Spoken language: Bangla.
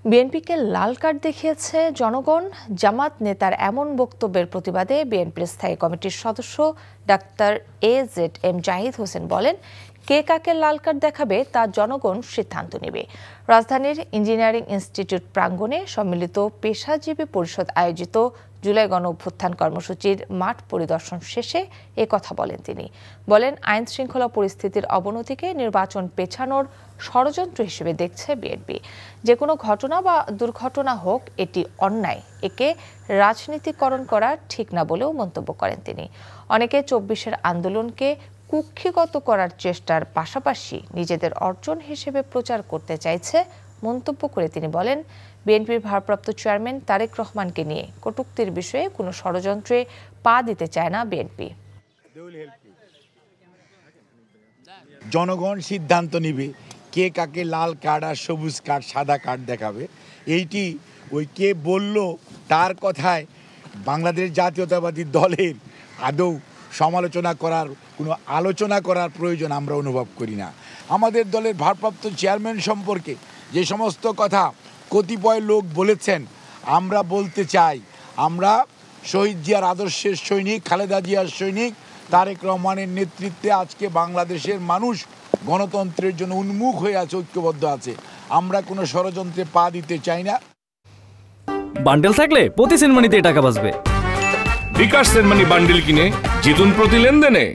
বিএনপিকে লাল কার্ড দেখিয়েছে জনগণ। জামাত নেতার এমন বক্তব্যের প্রতিবাদে বিএনপির স্থায়ী কমিটির সদস্য ডাক্তার AZM জাহিদ হোসেন বলেন, কে কাকে লাল কার্ড দেখাবে তা জনগণ সিদ্ধান্ত নেবে। রাজধানীর ইঞ্জিনিয়ারিং ইনস্টিটিউট প্রাঙ্গণে সম্মিলিত পেশাজীবী পরিষদ আয়োজিত জুলাই গণঅভ্যুত্থান কর্মসূচির মাঠ পরিদর্শন শেষে এ কথা বলেন তিনি। বলেন, আইন শৃঙ্খলা পরিস্থিতির অবনতিকে নির্বাচন পেছানোর ষড়যন্ত্র হিসেবে দেখছে বিএনপি। যে কোনো ঘটনা বা দুর্ঘটনা হোক, এটি অন্যায়, একে রাজনীতিকরণ করা ঠিক না বলেও মন্তব্য করেন তিনি। অনেকে ২৪-এর আন্দোলনকে কুক্ষিগত করার চেষ্টার পাশাপাশি নিজেদের অর্জন হিসেবে প্রচার করতে চাইছে মন্তব্য করে তিনি বলেন, বিএনপির ভারপ্রাপ্ত চেয়ারম্যান তারেক রহমানকে নিয়ে কটূক্তির বিষয়ে কোনো ষড়যন্ত্রে পা দিতে চায় না বিএনপি। জনগণ সিদ্ধান্ত নিবে কে কাকে লাল কার্ড আর সবুজ কার্ড সাদা কার্ড দেখাবে। এইটি ওই কে বলল তার কথায় বাংলাদেশ জাতীয়তাবাদী দলের আদৌ সমালোচনা করার কোনো আলোচনা করার প্রয়োজন আমরা অনুভব করি না। আমাদের দলের ভারপ্রাপ্ত চেয়ারম্যান সম্পর্কে যে সমস্ত কথা কতিপয় লোক বলেছেন, আমরা বলতে চাই, আমরা শহীদ জিয়ার আদর্শের সৈনিক, খালেদা জিয়ার সৈনিক, তারেক রহমানের নেতৃত্বে আজকে বাংলাদেশের মানুষ গণতন্ত্রের জন্য উন্মুখ হয়ে আছে, ঐক্যবদ্ধ আছে। আমরা কোনো ষড়যন্ত্রে পা দিতে চাই না। বান্ডেল থাকলে প্রতি সেনমানিতে টাকা বাঁচবে। বিকাশ সেনমানি বান্ডেল কিনে জিতুন প্রতি লেনদেনে।